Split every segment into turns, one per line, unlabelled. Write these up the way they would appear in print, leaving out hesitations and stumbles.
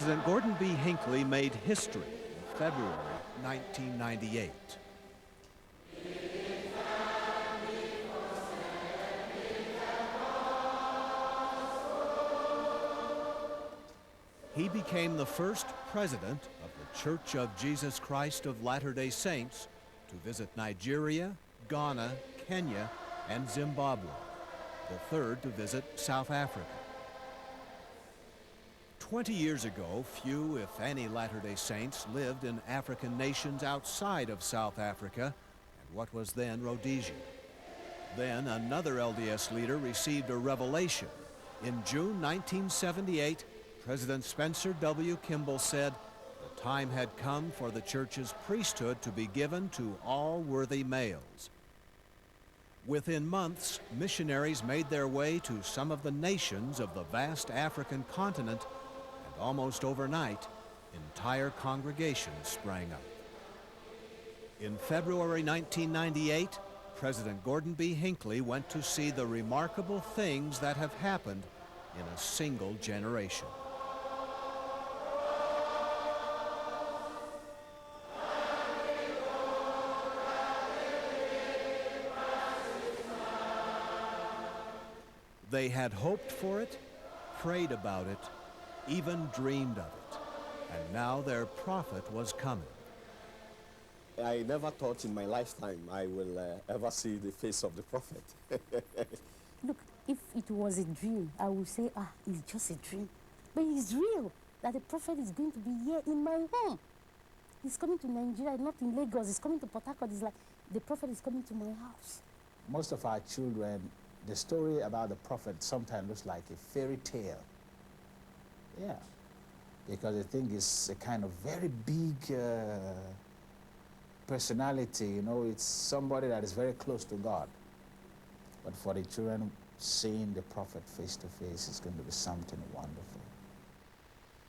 President Gordon B. Hinckley made history in February 1998. He became the first president of the Church of Jesus Christ of Latter-day Saints to visit Nigeria, Ghana, Kenya, and Zimbabwe, the third to visit South Africa. 20 years ago, few, if any, Latter-day Saints lived in African nations outside of South Africa and what was then Rhodesia. Then another LDS leader received a revelation. In June 1978, President Spencer W. Kimball said the time had come for the church's priesthood to be given to all worthy males. Within months, missionaries made their way to some of the nations of the vast African continent, and almost overnight, entire congregations sprang up. In February 1998, President Gordon B. Hinckley went to see the remarkable things that have happened in a single generation. They had hoped for it, prayed about it, even dreamed of it. And now their prophet was coming.
I never thought in my lifetime I will ever see the face of the prophet.
Look, if it was a dream, I would say, it's just a dream. But it's real, that the prophet is going to be here in my home. He's coming to Nigeria, not in Lagos. He's coming to Port Harcourt. It's like the prophet is coming to my house.
Most of our children, the story about the prophet sometimes looks like a fairy tale. Yeah, because I think it's a kind of very big personality, you know, it's somebody that is very close to God. But for the children, seeing the prophet face to face is going to be something wonderful.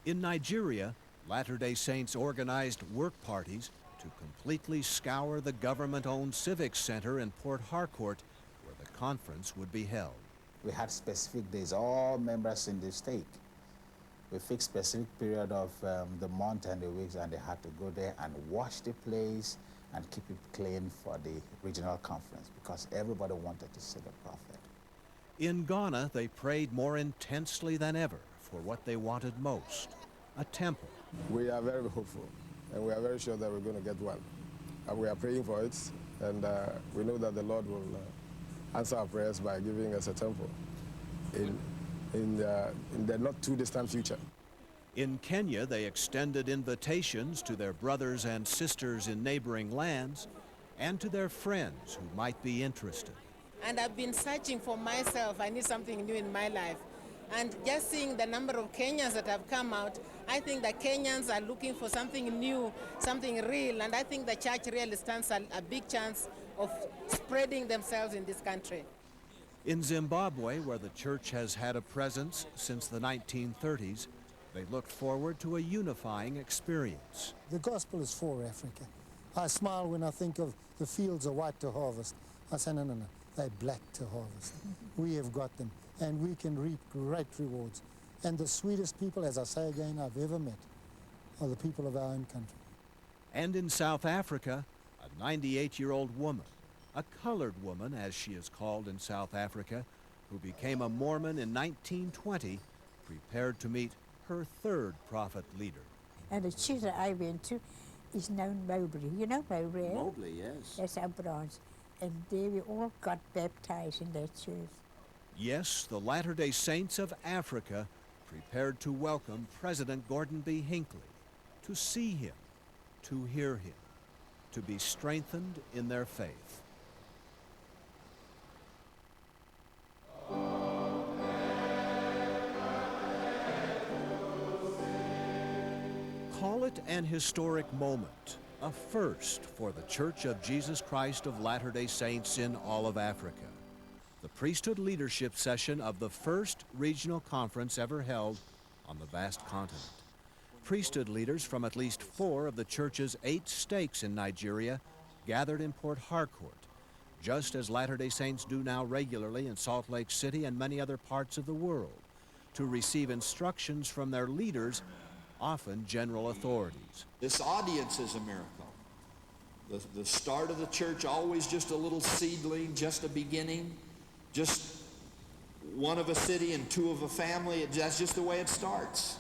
In Nigeria, Latter-day Saints organized work parties to completely scour the government-owned Civic Center in Port Harcourt, where the conference would be held.
We had specific days, all members in the state. We fixed specific period of the month and the weeks, and they had to go there and wash the place and keep it clean for the regional conference, because everybody wanted to see the prophet.
In Ghana, they prayed more intensely than ever for what they wanted most, a temple.
We are very hopeful, and we are very sure that we're going to get one. And we are praying for it, and we know that the Lord will answer our prayers by giving us a temple in the not too distant future.
In Kenya, they extended invitations to their brothers and sisters in neighboring lands and to their friends who might be interested.
And I've been searching for myself. I need something new in my life. And just seeing the number of Kenyans that have come out, I think the Kenyans are looking for something new, something real, and I think the church really stands a big chance of spreading themselves in this country.
In Zimbabwe, where the church has had a presence since the 1930s, they looked forward to a unifying experience.
The gospel is for Africa. I smile when I think of the fields are white to harvest. I say, no, they're black to harvest. We have got them, and we can reap great rewards. And the sweetest people, as I say again, I've ever met are the people of our own country.
And in South Africa, a 98-year-old woman, a colored woman, as she is called in South Africa, who became a Mormon in 1920, prepared to meet her third prophet leader.
And the church that I went to is known Mobley. You know Mobley, eh?
Mobley, yes.
That's our branch. And there we all got baptized in that church.
Yes, the Latter-day Saints of Africa prepared to welcome President Gordon B. Hinckley, to see him, to hear him, to be strengthened in their faith. Call it an historic moment, a first for the Church of Jesus Christ of Latter-day Saints in all of Africa. The priesthood leadership session of the first regional conference ever held on the vast continent. Priesthood leaders from at least 4 of the church's 8 stakes in Nigeria gathered in Port Harcourt, just as Latter-day Saints do now regularly in Salt Lake City and many other parts of the world, to receive instructions from their leaders often general authorities.
This audience is a miracle. The start of the church, always just a little seedling, just a beginning, just one of a city and two of a family. That's just the way it starts.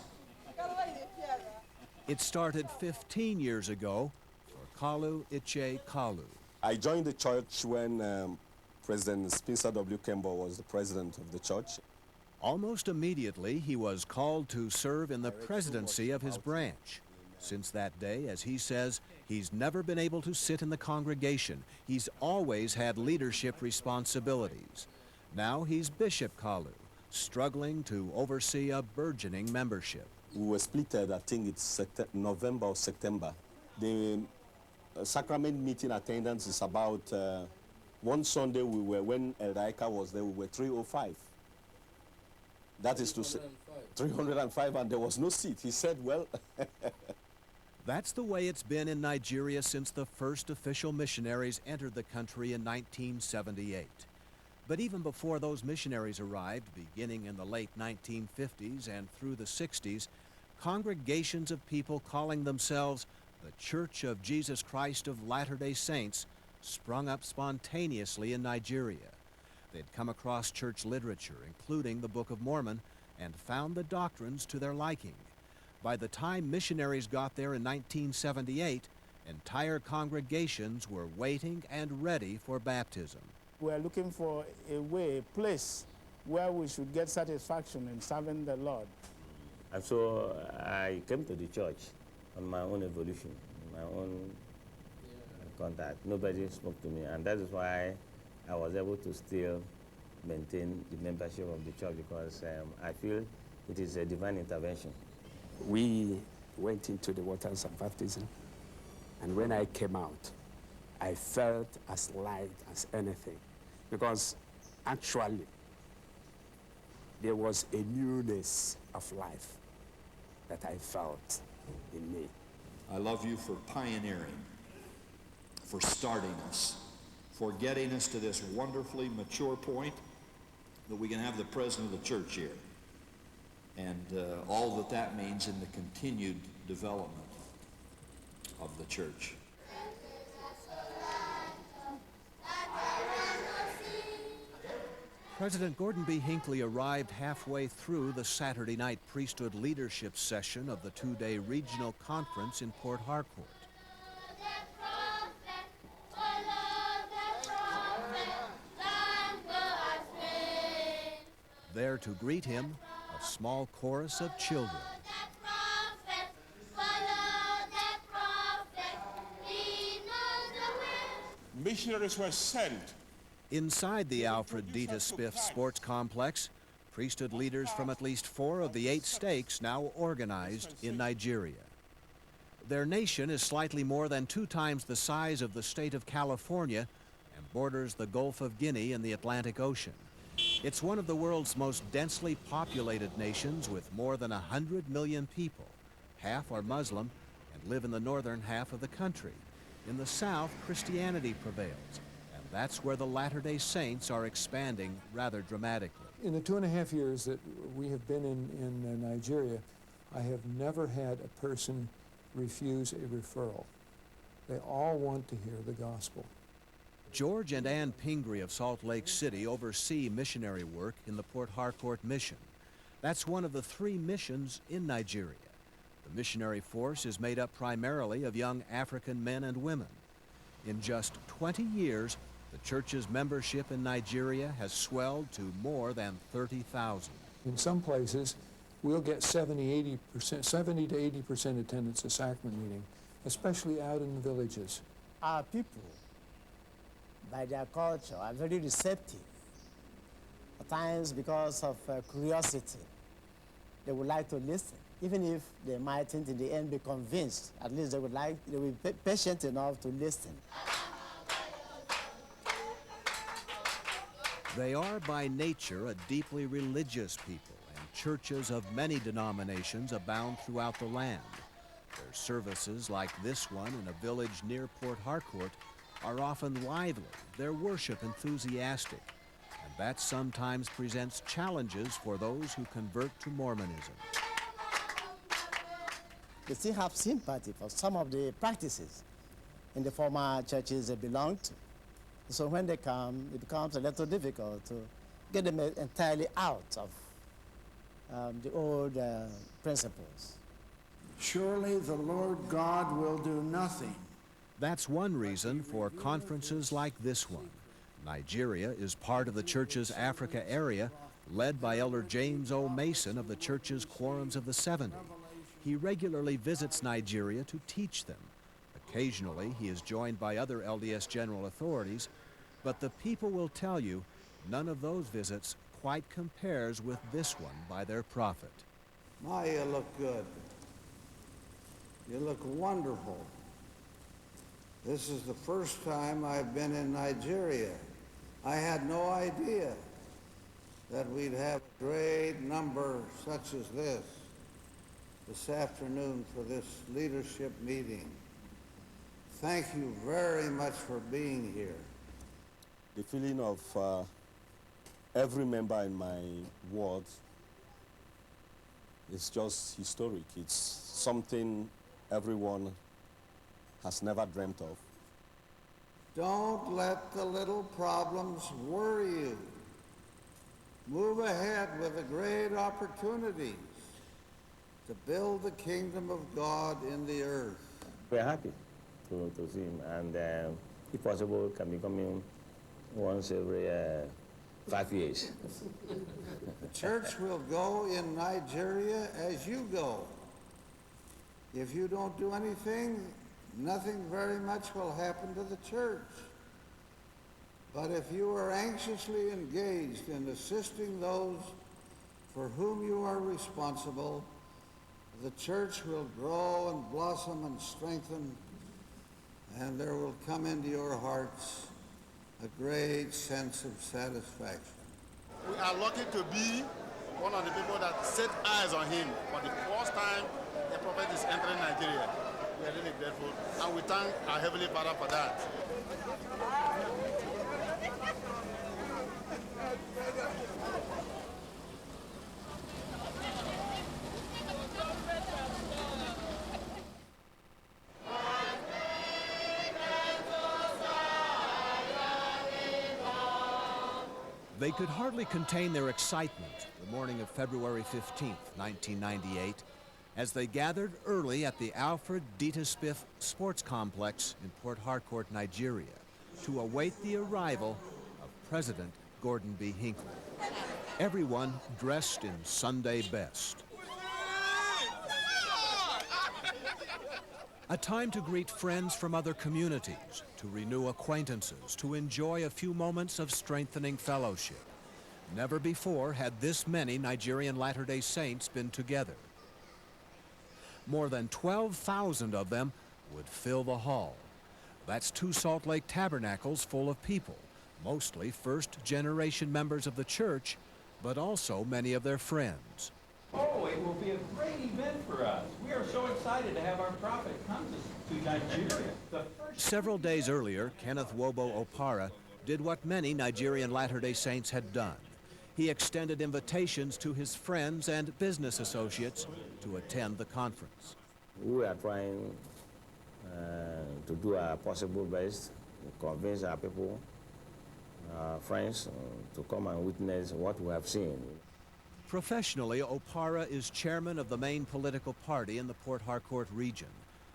It started 15 years ago for Kalu Iche Kalu.
I joined the church when President Spencer W. Kimball was the president of the church.
Almost immediately, he was called to serve in the presidency of his branch. Since that day, as he says, he's never been able to sit in the congregation. He's always had leadership responsibilities. Now he's Bishop Kalu, struggling to oversee a burgeoning membership.
We were splitted, I think it's November or September. The sacrament meeting attendance is about, one Sunday when Eldaika was there, we were 305. That is to say, 305, and there was no seat. He said, well.
That's the way it's been in Nigeria since the first official missionaries entered the country in 1978. But even before those missionaries arrived, beginning in the late 1950s and through the 60s, congregations of people calling themselves the Church of Jesus Christ of Latter-day Saints sprung up spontaneously in Nigeria. They'd come across church literature, including the Book of Mormon, and found the doctrines to their liking. By the time missionaries got there in 1978, entire congregations were waiting and ready for baptism.
We are looking for a way, a place where we should get satisfaction in serving the Lord.
And so I came to the church on my own evolution, my own contact. Nobody spoke to me, and that is why I was able to still maintain the membership of the church, because I feel it is a divine intervention.
We went into the waters of baptism, and when I came out, I felt as light as anything, because actually there was a newness of life that I felt in me.
I love you for pioneering, for starting us, for getting us to this wonderfully mature point that we can have the president of the church here, and all that that means in the continued development of the church.
President Gordon B. Hinckley arrived halfway through the Saturday night priesthood leadership session of the two-day regional conference in Port Harcourt. There to greet him, a small chorus of children.
Missionaries were sent.
Inside the Alfred Dita Spiff Sports Complex, priesthood leaders from at least 4 of the 8 stakes now organized in Nigeria. Their nation is slightly more than 2 times the size of the state of California and borders the Gulf of Guinea and the Atlantic Ocean. It's one of the world's most densely populated nations with more than 100 million people. Half are Muslim and live in the northern half of the country. In the south, Christianity prevails, and that's where the Latter-day Saints are expanding rather dramatically.
In the 2.5 years that we have been in Nigeria, I have never had a person refuse a referral. They all want to hear the gospel.
George and Ann Pingree of Salt Lake City oversee missionary work in the Port Harcourt mission. That's one of the 3 missions in Nigeria. The missionary force is made up primarily of young African men and women. In just 20 years, the church's membership in Nigeria has swelled to more than 30,000.
In some places, we'll get 70 to 80% attendance at sacrament meeting, especially out in the villages.
Our people, by their culture, are very receptive. At times, because of curiosity, they would like to listen. Even if they mightn't in the end be convinced, at least they will be patient enough to listen.
They are by nature a deeply religious people, and churches of many denominations abound throughout the land. Their services, like this one in a village near Port Harcourt, are often lively, their worship enthusiastic, and that sometimes presents challenges for those who convert to Mormonism.
they still have sympathy for some of the practices in the former churches they belong to. So when they come, it becomes a little difficult to get them entirely out of the old principles.
Surely the Lord God will do nothing.
That's one reason for conferences like this one. Nigeria is part of the church's Africa area, led by Elder James O. Mason of the church's Quorums of the 70. He regularly visits Nigeria to teach them. Occasionally, he is joined by other LDS general authorities, but the people will tell you none of those visits quite compares with this one by their prophet.
My, you look good. You look wonderful. This is the first time I've been in Nigeria. I had no idea that we'd have a great number such as this afternoon for this leadership meeting. Thank you very much for being here.
The feeling of every member in my ward is just historic. It's something everyone has never dreamt of.
Don't let the little problems worry you. Move ahead with the great opportunities to build the kingdom of God in the earth.
We're happy to see him, and if possible, can be coming once every 5 years.
The church will go in Nigeria as you go. If you don't do anything, nothing very much will happen to the church. But if you are anxiously engaged in assisting those for whom you are responsible, the church will grow and blossom and strengthen, and there will come into your hearts a great sense of satisfaction.
We are lucky to be one of the people that set eyes on him for the first time a prophet is entering Nigeria. We are really grateful, and we thank our Heavenly Father for that.
They could hardly contain their excitement the morning of February 15th, 1998, as they gathered early at the Alfred Dita-Spiff Sports Complex in Port Harcourt, Nigeria, to await the arrival of President Gordon B. Hinckley. Everyone dressed in Sunday best. A time to greet friends from other communities, to renew acquaintances, to enjoy a few moments of strengthening fellowship. Never before had this many Nigerian Latter-day Saints been together. More than 12,000 of them would fill the hall. That's 2 Salt Lake Tabernacles full of people, mostly first-generation members of the church, but also many of their friends.
Oh, it will be a great event for us. We are so excited to have our prophet come to Nigeria.
Several days earlier, Kenneth Wobo Opara did what many Nigerian Latter-day Saints had done. He extended invitations to his friends and business associates to attend the conference.
We are trying to do our possible best to convince our people, our friends, to come and witness what we have seen.
Professionally, Opara is chairman of the main political party in the Port Harcourt region.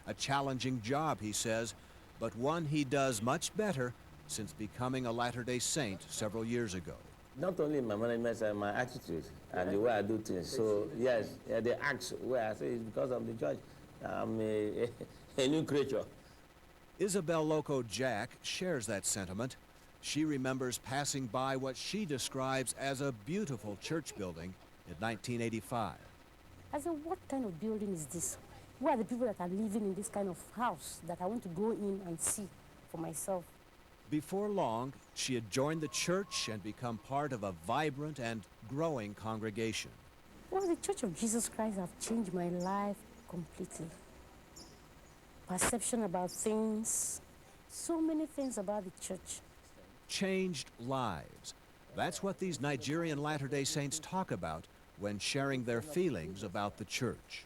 A challenging job, he says, but one he does much better since becoming a Latter-day Saint several years ago.
Not only my management and my attitude and the way I do things. So yes, the acts where I say it's because of the church. I'm a new creature.
Izbeloko Jack shares that sentiment. She remembers passing by what she describes as a beautiful church building in 1985.
I said, what kind of building is this? Who are the people that are living in this kind of house that I want to go in and see for myself?
Before long, she had joined the church and become part of a vibrant and growing congregation.
Well, the Church of Jesus Christ have changed my life completely. Perception about things, so many things about the church.
Changed lives. That's what these Nigerian Latter-day Saints talk about when sharing their feelings about the church.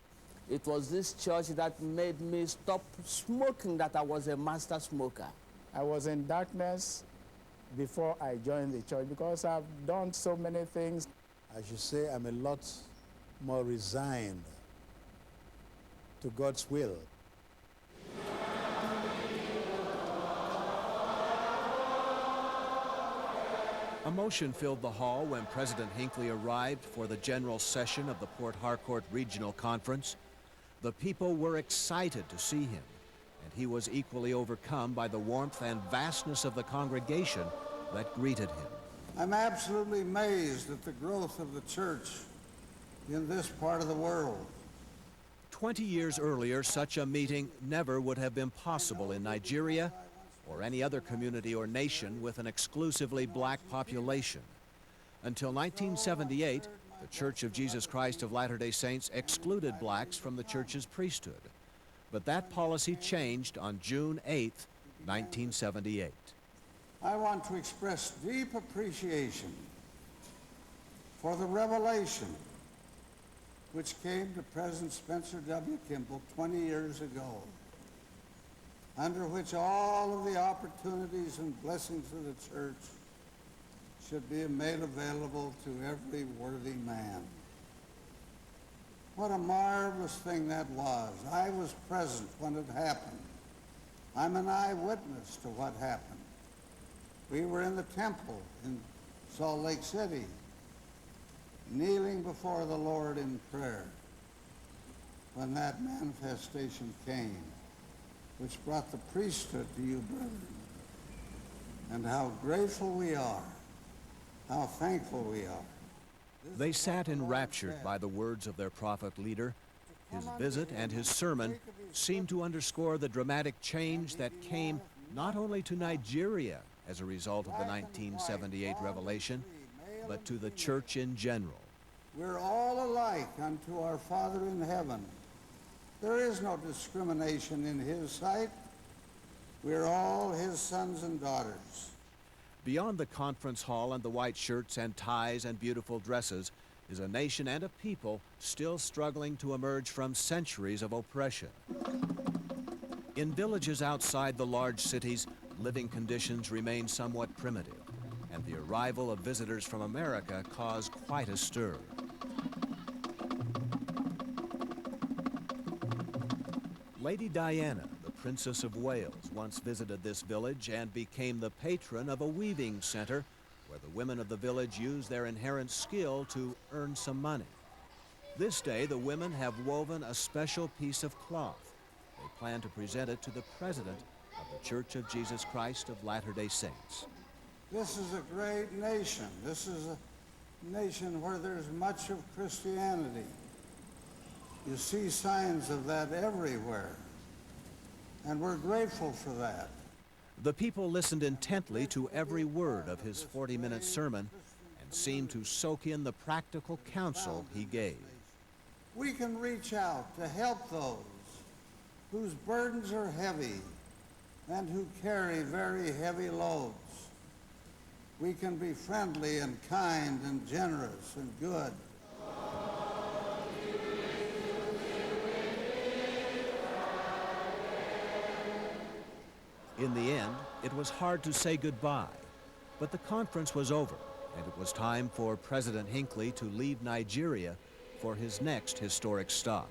It was this church that made me stop smoking, that I was a master smoker.
I was in darkness before I joined the church because I've done so many things.
I should say I'm a lot more resigned to God's will.
Emotion filled the hall when President Hinckley arrived for the general session of the Port Harcourt Regional Conference. The people were excited to see him, and he was equally overcome by the warmth and vastness of the congregation that greeted him.
I'm absolutely amazed at the growth of the church in this part of the world.
20 years earlier, such a meeting never would have been possible in Nigeria or any other community or nation with an exclusively black population. Until 1978, the Church of Jesus Christ of Latter-day Saints excluded blacks from the church's priesthood. But that policy changed on June 8, 1978.
I want to express deep appreciation for the revelation which came to President Spencer W. Kimball 20 years ago, under which all of the opportunities and blessings of the church should be made available to every worthy man. What a marvelous thing that was. I was present when it happened. I'm an eyewitness to what happened. We were in the temple in Salt Lake City, kneeling before the Lord in prayer when that manifestation came, which brought the priesthood to you, brethren. And how grateful we are, how thankful we are.
They sat enraptured by the words of their prophet leader. His visit and his sermon seemed to underscore the dramatic change that came not only to Nigeria as a result of the 1978 revelation, but to the church in general.
We're all alike unto our Father in heaven. There is no discrimination in his sight. We're all his sons and daughters.
Beyond the conference hall and the white shirts and ties and beautiful dresses is a nation and a people still struggling to emerge from centuries of oppression. In villages outside the large cities, living conditions remain somewhat primitive, and the arrival of visitors from America caused quite a stir. Lady Diana, the Princess of Wales, once visited this village and became the patron of a weaving center where the women of the village use their inherent skill to earn some money. This day, the women have woven a special piece of cloth. They plan to present it to the president of the Church of Jesus Christ of Latter-day Saints.
This is a great nation. This is a nation where there's much of Christianity. You see signs of that everywhere, and we're grateful for that.
The people listened intently to every word of his 40-minute sermon and seemed to soak in the practical counsel he gave.
We can reach out to help those whose burdens are heavy and who carry very heavy loads. We can be friendly and kind and generous and good.
In the end, it was hard to say goodbye, but the conference was over, and it was time for President Hinckley to leave Nigeria for his next historic stop.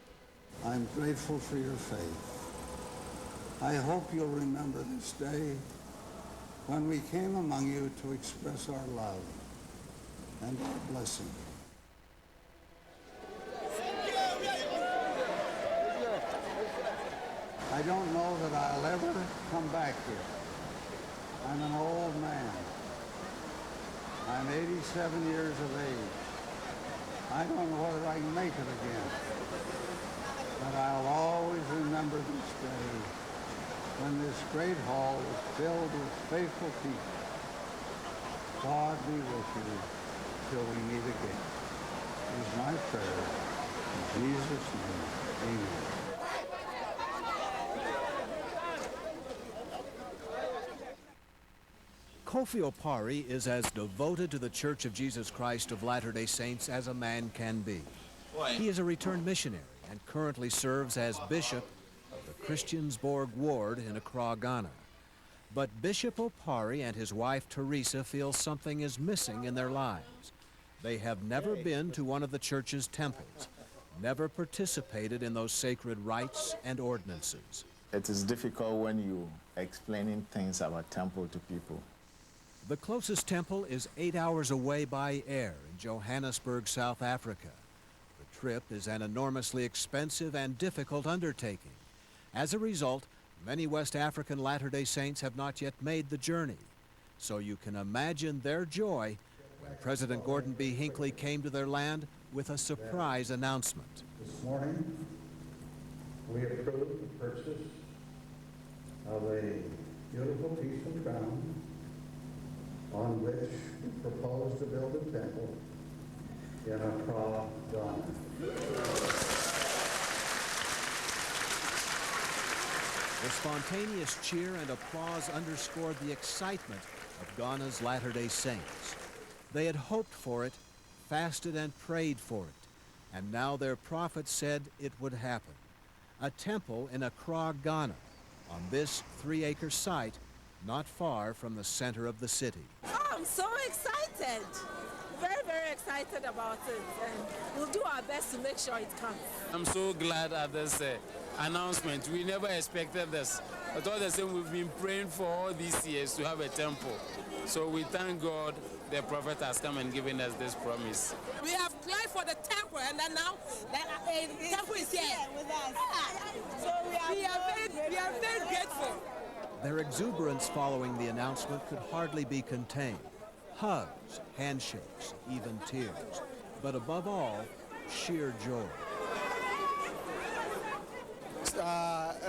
I'm grateful for your faith. I hope you'll remember this day when we came among you to express our love and our blessing. I don't know that I'll ever come back here. I'm an old man. I'm 87 years of age. I don't know whether I can make it again. But I'll always remember this day when this great hall was filled with faithful people. God be with you till we meet again. Is my prayer. In Jesus' name, amen.
Kofi Opara is as devoted to the Church of Jesus Christ of Latter-day Saints as a man can be. He is a returned missionary and currently serves as bishop of the Christiansborg ward in Accra, Ghana. But Bishop Opara and his wife Teresa feel something is missing in their lives. They have never been to one of the church's temples, never participated in those sacred rites and ordinances.
It is difficult when you explaining things about temple to people.
The closest temple is 8 hours away by air in Johannesburg, South Africa. The trip is an enormously expensive and difficult undertaking. As a result, many West African Latter-day Saints have not yet made the journey. So you can imagine their joy when President Gordon B. Hinckley came to their land with a surprise announcement.
This morning, we approved the purchase of a beautiful piece of ground on which we propose to build a temple in Accra, Ghana.
The spontaneous cheer and applause underscored the excitement of Ghana's Latter-day Saints. They had hoped for it, fasted and prayed for it, and now their prophet said it would happen. A temple in Accra, Ghana, on this 3-acre site not far from the center of the city.
Oh, I'm so excited. Very, very excited about it, and we'll do our best to make sure it comes.
I'm so glad at this announcement. We never expected this. But all the same, we've been praying for all these years to have a temple. So we thank God the prophet has come and given us this promise.
We have applied for the temple, and then now the temple is here with us. So we are very grateful.
Their exuberance following the announcement could hardly be contained. Hugs, handshakes, even tears, but above all, sheer joy.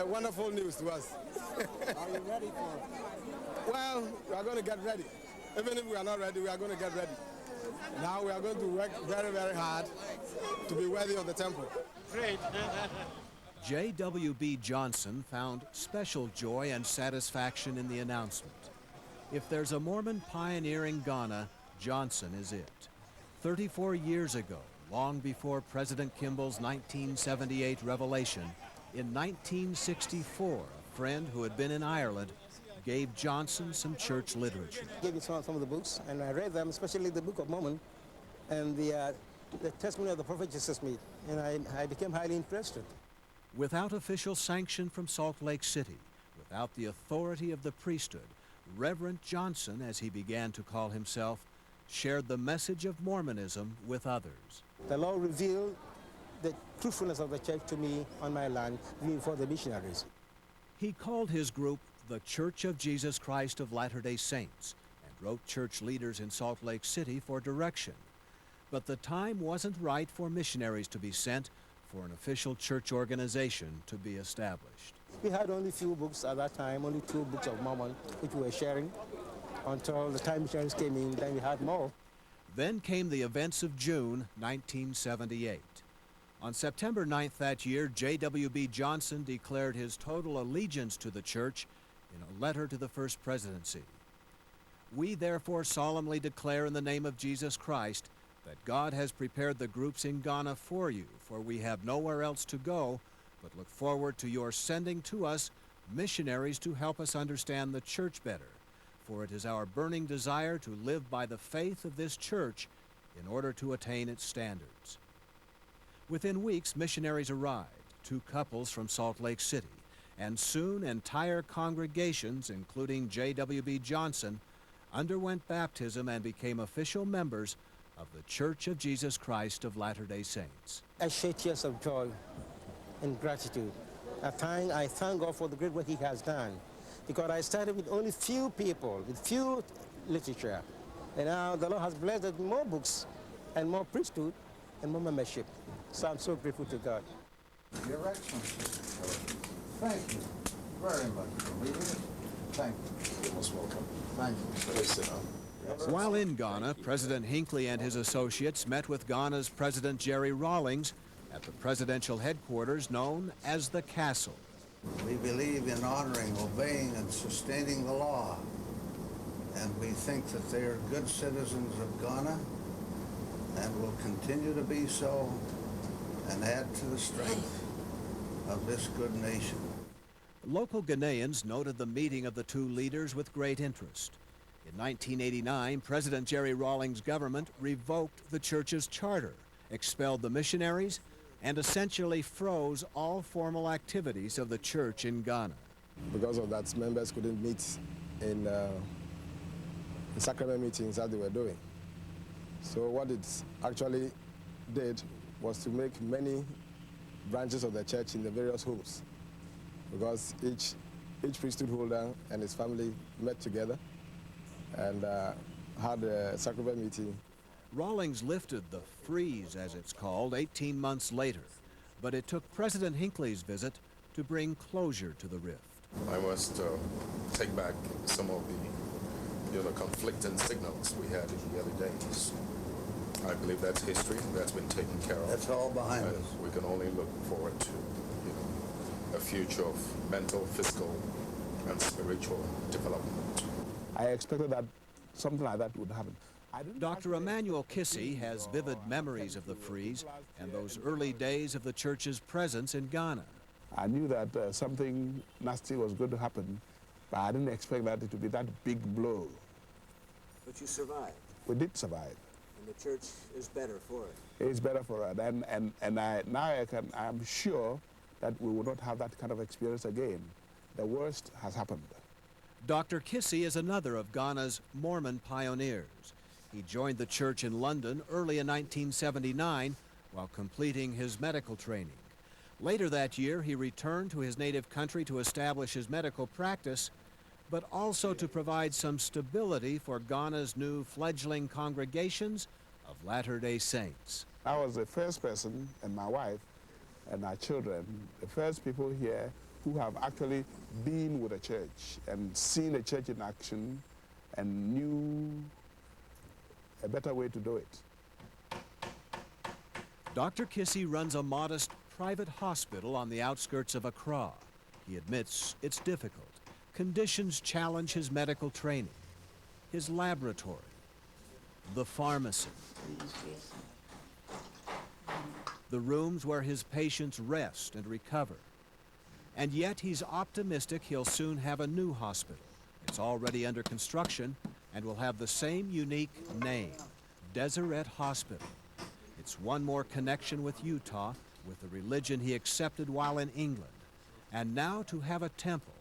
Wonderful news to us.
Are you ready for it?
Well, we are going to get ready. Even if we are not ready, we are going to get ready. Now we are going to work very, very hard to be worthy of the temple.
Great.
J.W.B. Johnson found special joy and satisfaction in the announcement. If there's a Mormon pioneer in Ghana, Johnson is it. 34 years ago, long before President Kimball's 1978 revelation, in 1964, a friend who had been in Ireland gave Johnson some church literature.
I gave me some of the books, and I read them, especially the Book of Mormon and the testimony of the prophet Jesus Smith, and I became highly interested.
Without official sanction from Salt Lake City, without the authority of the priesthood, Reverend Johnson, as he began to call himself, shared the message of Mormonism with others.
The Lord revealed the truthfulness of the church to me on my land, before the missionaries.
He called his group the Church of Jesus Christ of Latter-day Saints and wrote church leaders in Salt Lake City for direction. But the time wasn't right for missionaries to be sent, for an official church organization to be established.
We had only few books at that time, only 2 books of Mormon, which we were sharing until the time missionaries came in, then we had more.
Then came the events of June 1978. On September 9th that year, J.W.B. Johnson declared his total allegiance to the church in a letter to the First Presidency. We therefore solemnly declare in the name of Jesus Christ that God has prepared the groups in Ghana for you, for we have nowhere else to go, but look forward to your sending to us missionaries to help us understand the church better, for it is our burning desire to live by the faith of this church in order to attain its standards. Within weeks, missionaries arrived, 2 couples from Salt Lake City, and soon entire congregations, including J.W.B. Johnson, underwent baptism and became official members of the Church of Jesus Christ of Latter-day Saints.
I shed tears of joy and gratitude. I thank God for the great work He has done, because I started with only few people, with few literature, and now the Lord has blessed us with more books and more priesthood and more membership. So I'm so grateful to God.
Your Excellency, thank you very much for leading us. Thank you. You're most welcome. Thank you. Please sit down.
While in Ghana, President Hinckley and his associates met with Ghana's President Jerry Rawlings at the presidential headquarters known as the Castle.
We believe in honoring, obeying, and sustaining the law. And we think that they are good citizens of Ghana and will continue to be so. and add to the strength of this good nation.
Local Ghanaians noted the meeting of the two leaders with great interest. In 1989, President Jerry Rawlings' government revoked the church's charter, expelled the missionaries, and essentially froze all formal activities of the church in Ghana.
Because of that, members couldn't meet in the sacrament meetings that they were doing. So what it actually did was to make many branches of the church in the various homes, because each priesthood holder and his family met together and had a sacrament meeting.
Rawlings lifted the freeze, as it's called, 18 months later, but it took President Hinckley's visit to bring closure to the rift.
I must take back some of the conflicting signals we had in the early days. I believe that's history. That's been taken care of.
That's all behind us.
We can only look forward to, a future of mental, physical, and spiritual development.
I expected that something like that would happen.
Dr. Emmanuel Kissi has vivid memories of the freeze and those early days of the church's presence in Ghana.
I knew that something nasty was going to happen, but I didn't expect that it would be that big blow.
But you survived.
We did survive.
And the church is better for it.
It's better for it, I'm sure that we will not have that kind of experience again. The worst has happened.
Dr. Kissi is another of Ghana's Mormon pioneers. He joined the church in London early in 1979 while completing his medical training. Later that year, he returned to his native country to establish his medical practice, but also to provide some stability for Ghana's new fledgling congregations of Latter-day Saints.
I was the first person, and my wife and our children, the first people here who have actually been with a church and seen a church in action and knew a better way to do it.
Dr. Kissi runs a modest private hospital on the outskirts of Accra. He admits it's difficult. Conditions challenge his medical training, his laboratory, the pharmacy, the rooms where his patients rest and recover. And yet he's optimistic he'll soon have a new hospital. It's already under construction and will have the same unique name, Deseret Hospital. It's one more connection with Utah, with the religion he accepted while in England. And now to have a temple.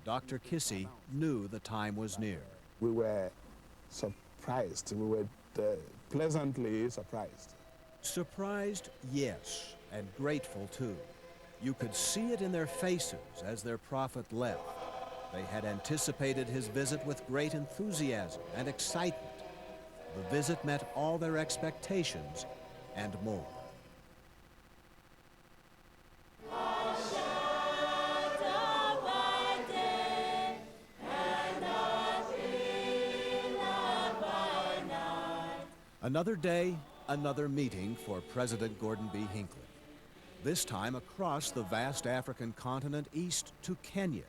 Dr. Kissi knew the time was near.
We were surprised. We were pleasantly surprised.
Surprised, yes, and grateful too. You could see it in their faces as their prophet left. They had anticipated his visit with great enthusiasm and excitement. The visit met all their expectations and more. Another day, another meeting for President Gordon B. Hinckley. This time across the vast African continent east to Kenya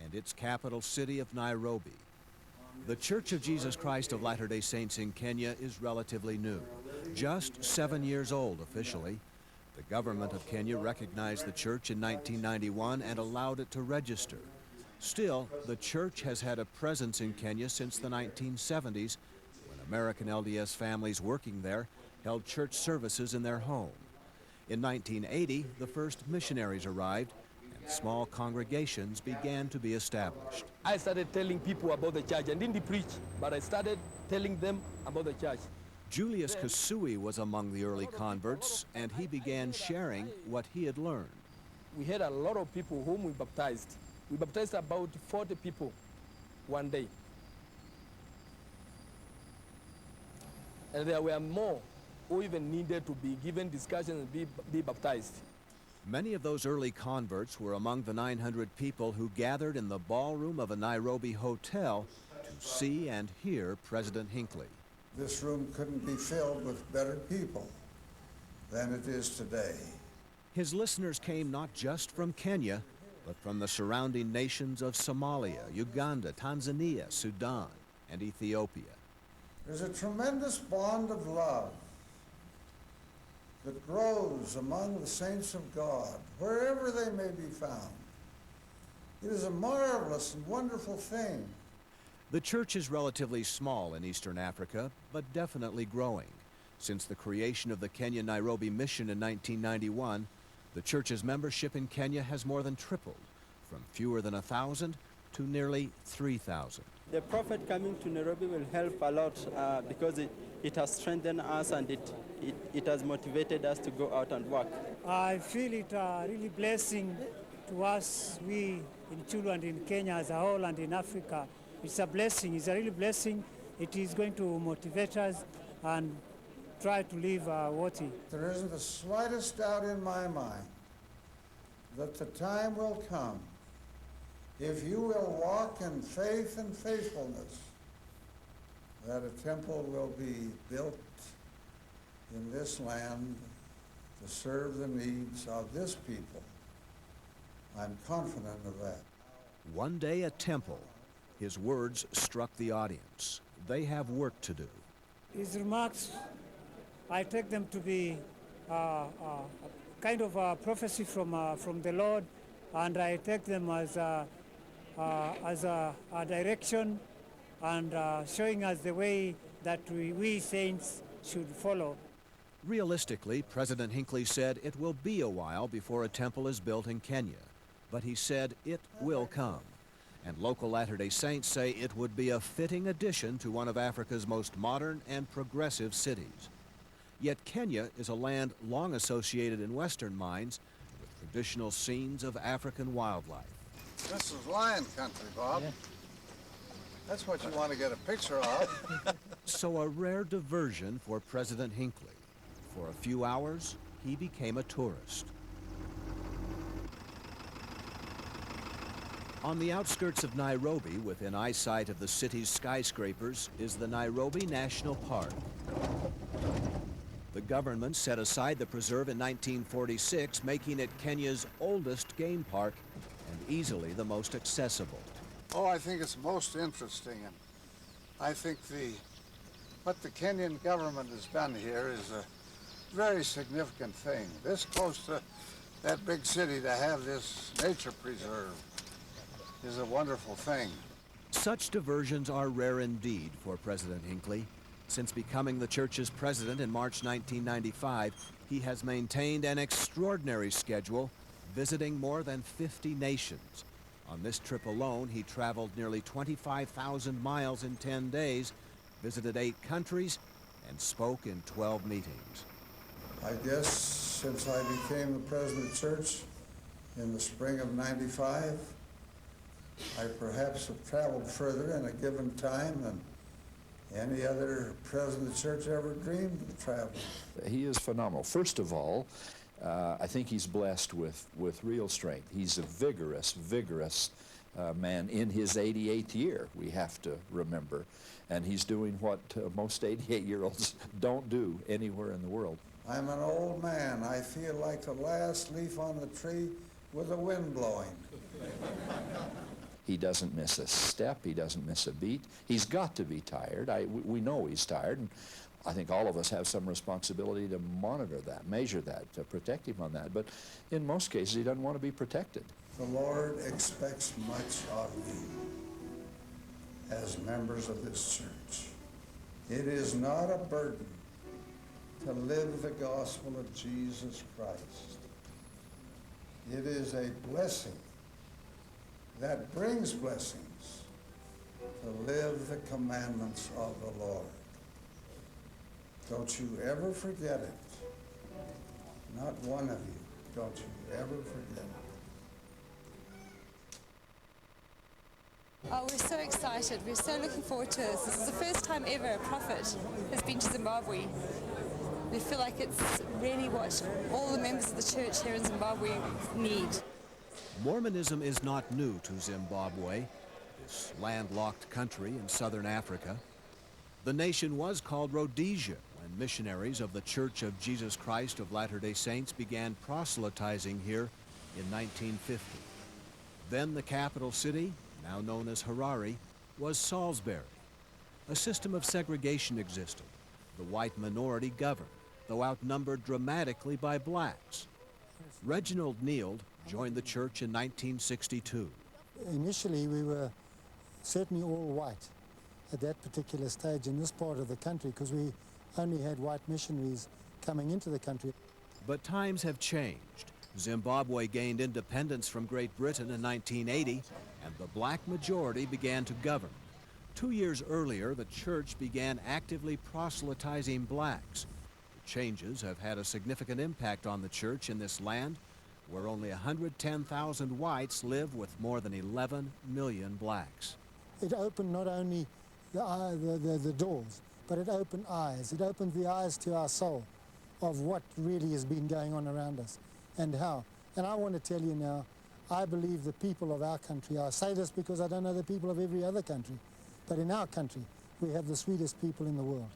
and its capital city of Nairobi. The Church of Jesus Christ of Latter-day Saints in Kenya is relatively new, just 7 years old officially. The government of Kenya recognized the church in 1991 and allowed it to register. Still, the church has had a presence in Kenya since the 1970s, when American LDS families working there held church services in their home. In 1980, the first missionaries arrived, and small congregations began to be established.
I started telling people about the church. I didn't preach, but I started telling them about the church.
Julius Kasue was among the early converts, and he began sharing what he had learned.
We had a lot of people whom we baptized. We baptized about 40 people one day. And there were more who even needed to be given discussions and be baptized.
Many of those early converts were among the 900 people who gathered in the ballroom of a Nairobi hotel to see and hear President Hinckley.
This room couldn't be filled with better people than it is today.
His listeners came not just from Kenya, but from the surrounding nations of Somalia, Uganda, Tanzania, Sudan, and Ethiopia.
There's a tremendous bond of love that grows among the saints of God, wherever they may be found. It is a marvelous and wonderful thing.
The church is relatively small in Eastern Africa, but definitely growing. Since the creation of the Kenya-Nairobi mission in 1991, the church's membership in Kenya has more than tripled, from fewer than 1,000 to nearly 3,000.
The prophet coming to Nairobi will help a lot because it has strengthened us and it has motivated us to go out and work.
I feel it really blessing to us, we in children in Kenya as a whole and in Africa. It's a blessing, it's a real blessing. It is going to motivate us and try to live worthy.
There isn't the slightest doubt in my mind that the time will come, if you will walk in faith and faithfulness, that a temple will be built in this land to serve the needs of this people. I'm confident of that.
One day a temple. His words struck the audience. They have work to do.
His remarks, I take them to be kind of a prophecy from the Lord, and I take them as a direction and showing us the way that we saints should follow.
Realistically, President Hinckley said it will be a while before a temple is built in Kenya, but he said it will come. And local Latter-day Saints say it would be a fitting addition to one of Africa's most modern and progressive cities. Yet Kenya is a land long associated in Western minds with traditional scenes of African wildlife.
This is lion country, Bob.
Yeah.
That's what you want to get a picture of.
So a rare diversion for President Hinckley. For a few hours, he became a tourist. On the outskirts of Nairobi, within eyesight of the city's skyscrapers, is the Nairobi National Park. The government set aside the preserve in 1946, making it Kenya's oldest game park and easily the most accessible.
Oh, I think it's most interesting, and I think what the Kenyan government has done here is a very significant thing. This close to that big city to have this nature preserve is a wonderful thing.
Such diversions are rare indeed for President Hinckley. Since becoming the church's president in March 1995, he has maintained an extraordinary schedule, visiting more than 50 nations. On this trip alone, he traveled nearly 25,000 miles in 10 days, visited 8 countries, and spoke in 12 meetings.
I guess since I became the president of the church in the spring of '95, I perhaps have traveled further in a given time than any other president of the church ever dreamed of traveling.
He is phenomenal. First of all, I think he's blessed with real strength. He's a vigorous man in his 88th year, we have to remember. And he's doing what most 88-year-olds don't do anywhere in the world.
I'm an old man. I feel like the last leaf on the tree with the wind blowing.
He doesn't miss a step. He doesn't miss a beat. He's got to be tired. We know he's tired, and I think all of us have some responsibility to monitor that, measure that, to protect him on that. But in most cases, he doesn't want to be protected.
The Lord expects much of you as members of this church. It is not a burden to live the gospel of Jesus Christ. It is a blessing that brings blessings to live the commandments of the Lord. Don't you ever forget it. Not one of you. Don't you ever forget it.
Oh, we're so excited. We're so looking forward to this. This is the first time ever a prophet has been to Zimbabwe. We feel like it's really what all the members of the church here in Zimbabwe need.
Mormonism is not new to Zimbabwe, this landlocked country in southern Africa. The nation was called Rhodesia when missionaries of the Church of Jesus Christ of Latter-day Saints began proselytizing here in 1950. Then the capital city, now known as Harare, was Salisbury. A system of segregation existed. The white minority governed. though outnumbered dramatically by blacks. Reginald Neild joined the church in 1962.
Initially, we were certainly all white at that particular stage in this part of the country because we only had white missionaries coming into the country.
But times have changed. Zimbabwe gained independence from Great Britain in 1980, and the black majority began to govern. 2 years earlier, the church began actively proselytizing blacks. The changes have had a significant impact on the church in this land, where only 110,000 whites live with more than 11 million blacks.
It opened not only the doors, but it opened eyes. It opened the eyes to our soul of what really has been going on around us and how. And I want to tell you now, I believe the people of our country, I say this because I don't know the people of every other country, but in our country, we have the sweetest people in the world.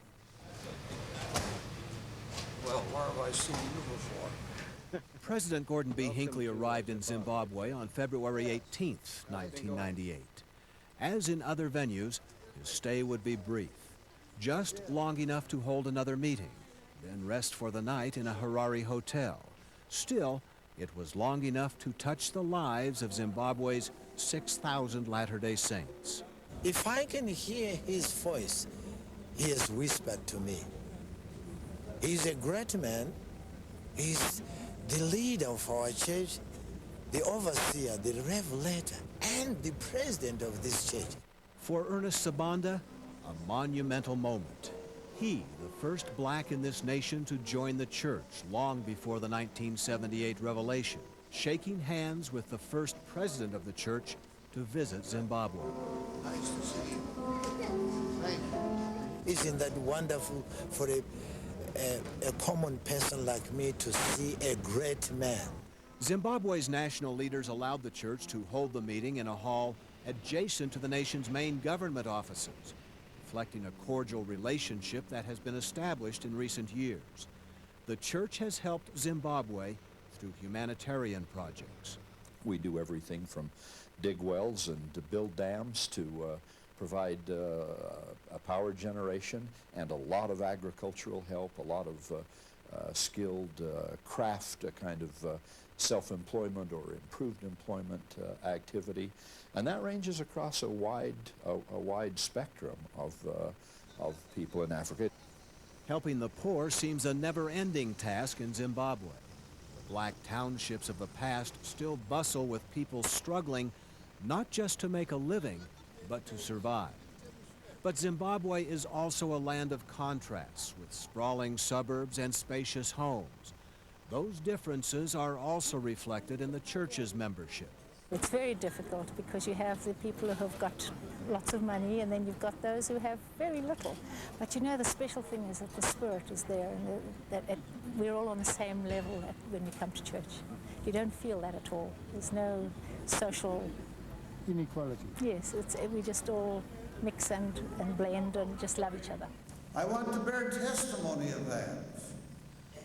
Well, where have I seen you before?
President Gordon B. Hinckley arrived in Zimbabwe on February 18, 1998. As in other venues, his stay would be brief, just long enough to hold another meeting, then rest for the night in a Harare hotel. Still, it was long enough to touch the lives of Zimbabwe's 6,000 Latter-day Saints.
If I can hear his voice, he has whispered to me. He's a great man. He's the leader of our church, the overseer, the revelator, and the president of this church.
For Ernest Sabanda, a monumental moment. He, the first black in this nation to join the church long before the 1978 revelation, shaking hands with the first president of the church to visit Zimbabwe.
Nice to see you. Thank you.
Isn't that wonderful for a common person like me to see a great man?
Zimbabwe's national leaders allowed the church to hold the meeting in a hall adjacent to the nation's main government offices, reflecting a cordial relationship that has been established in recent years. The church has helped Zimbabwe through humanitarian projects.
We do everything from dig wells and to build dams to provide a power generation and a lot of agricultural help, a lot of skilled craft, a kind of self-employment or improved employment activity, and that ranges across a wide spectrum of people in Africa.
Helping the poor seems a never-ending task in Zimbabwe. The black townships of the past still bustle with people struggling not just to make a living, but to survive. But Zimbabwe is also a land of contrasts, with sprawling suburbs and spacious homes. Those differences are also reflected in the church's membership.
It's very difficult because you have the people who have got lots of money and then you've got those who have very little. But you know, the special thing is that the spirit is there and that we're all on the same level when we come to church. You don't feel that at all. There's no social
inequality.
Yes, we just all mix and blend and just love each other.
I want to bear testimony of that.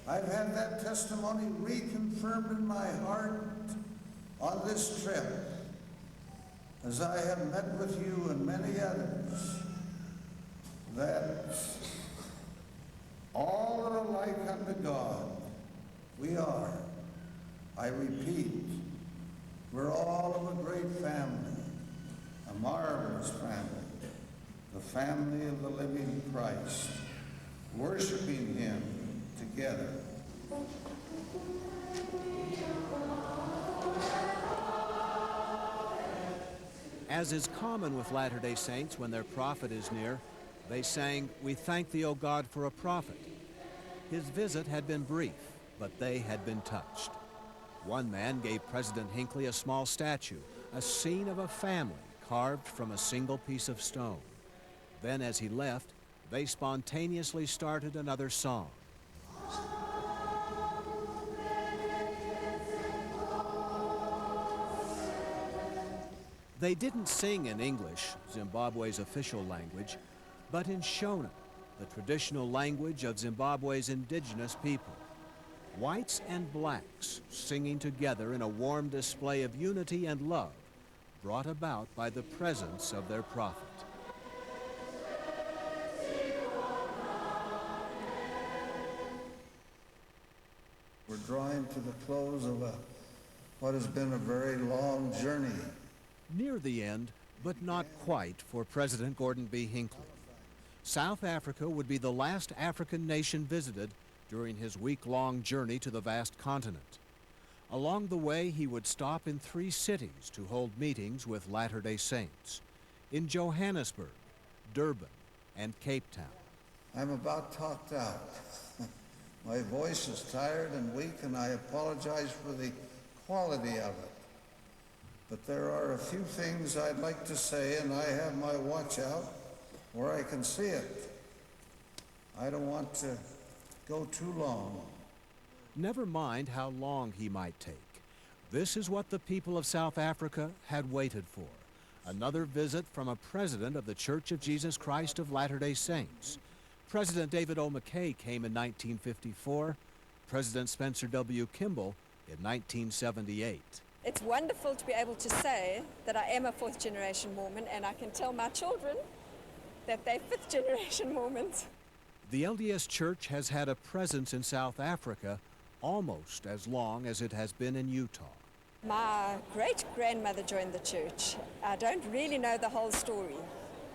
I've had that testimony reconfirmed in my heart on this trip, as I have met with you and many others, that all are alike unto God. We are. I repeat, we're all of a great family, a marvelous family, the family of the living Christ, worshiping Him together.
As is common with Latter-day Saints when their prophet is near, they sang, "We thank thee, O God, for a prophet." His visit had been brief, but they had been touched. One man gave President Hinckley a small statue, a scene of a family carved from a single piece of stone. Then as he left, they spontaneously started another song. They didn't sing in English, Zimbabwe's official language, but in Shona, the traditional language of Zimbabwe's indigenous people. Whites and blacks singing together in a warm display of unity and love, brought about by the presence of their prophet.
We're drawing to the close of what has been a very long journey.
Near the end, but not quite, for President Gordon B. Hinckley. South Africa would be the last African nation visited during his week-long journey to the vast continent. Along the way, he would stop in 3 cities to hold meetings with Latter-day Saints: in Johannesburg, Durban, and Cape Town.
I'm about talked out. My voice is tired and weak, and I apologize for the quality of it. But there are a few things I'd like to say, and I have my watch out where I can see it. I don't want to go too long.
Never mind how long he might take. This is what the people of South Africa had waited for: another visit from a president of the Church of Jesus Christ of Latter-day Saints. President David O. McKay came in 1954, President Spencer W. Kimball in 1978.
It's wonderful to be able to say that I am a 4th-generation Mormon, and I can tell my children that they're 5th-generation Mormons.
The LDS Church has had a presence in South Africa almost as long as it has been in Utah.
My great-grandmother joined the church. I don't really know the whole story.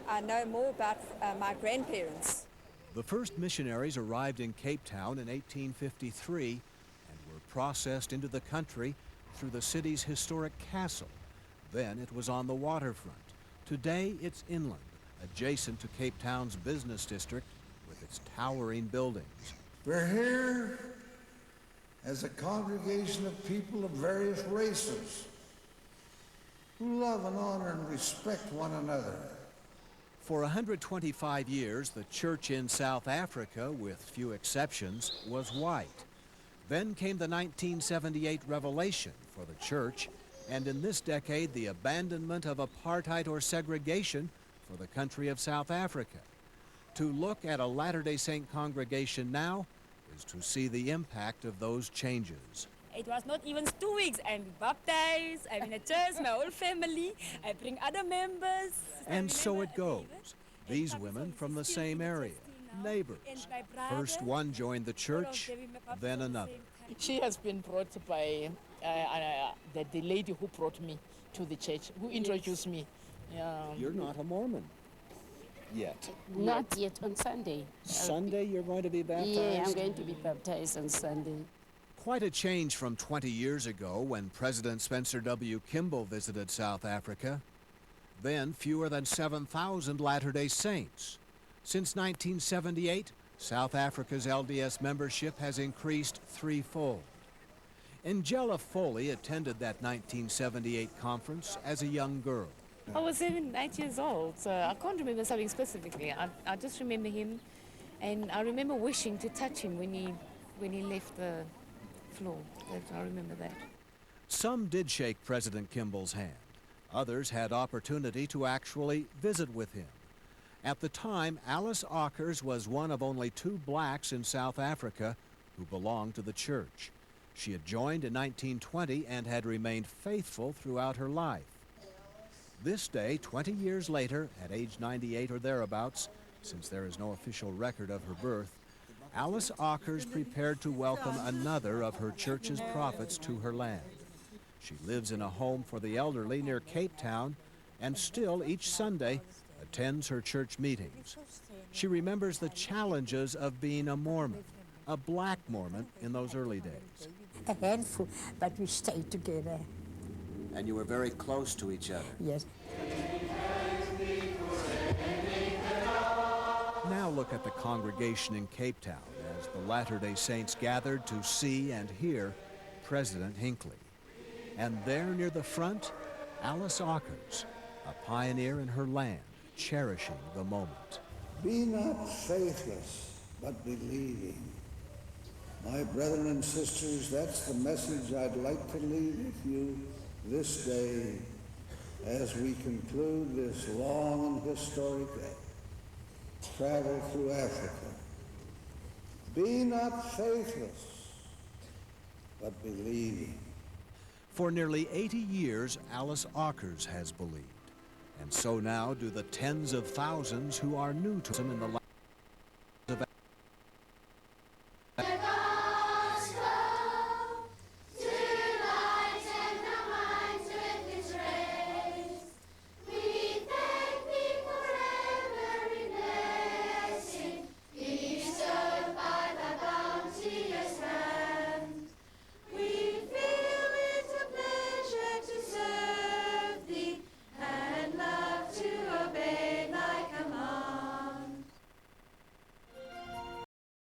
I know more about my grandparents.
The first missionaries arrived in Cape Town in 1853 and were processed into the country through the city's historic castle. Then it was on the waterfront. Today it's inland, adjacent to Cape Town's business district with its towering buildings.
We're here as a congregation of people of various races who love and honor and respect one another.
For 125 years, the church in South Africa, with few exceptions, was white. Then came the 1978 revelation for the church, and in this decade, the abandonment of apartheid or segregation for the country of South Africa. To look at a Latter-day Saint congregation now is to see the impact of those changes.
It was not even 2 weeks. I'm baptized, I'm in a church, my whole family, I bring other members.
And so it goes. These women from the same area, neighbors. First one joined the church, then another.
She has been brought by the lady who brought me to the church, who introduced me.
You're not a Mormon yet.
Not yet, on Sunday.
Sunday you're going to be baptized?
Yeah, I'm going to be baptized on Sunday.
Quite a change from 20 years ago when President Spencer W. Kimball visited South Africa. Then fewer than 7,000 Latter-day Saints. Since 1978, South Africa's LDS membership has increased 3-fold. Angela Foley attended that 1978 conference as a young girl.
I was 7, 8 years old, so I can't remember something specifically. I just remember him, and I remember wishing to touch him when he left the floor. I remember that.
Some did shake President Kimball's hand. Others had opportunity to actually visit with him. At the time, Alice Okkers was one of only 2 blacks in South Africa who belonged to the church. She had joined in 1920 and had remained faithful throughout her life. This day, 20 years later, at age 98 or thereabouts, since there is no official record of her birth, Alice Okkers prepared to welcome another of her church's prophets to her land. She lives in a home for the elderly near Cape Town and still each Sunday attends her church meetings. She remembers the challenges of being a Mormon, a black Mormon in those early days.
A handful, but we stayed together.
And you were very close to each other.
Yes.
Now look at the congregation in Cape Town as the Latter-day Saints gathered to see and hear President Hinckley. And there near the front, Alice Okkers, a pioneer in her land, cherishing the moment.
Be not faithless, but believing. My brethren and sisters, that's the message I'd like to leave with you this day as we conclude this long and historic travel through Africa. Be not faithless, but believing.
For nearly 80 years, Alice Okkers has believed. And so now do the tens of thousands who are new to him in the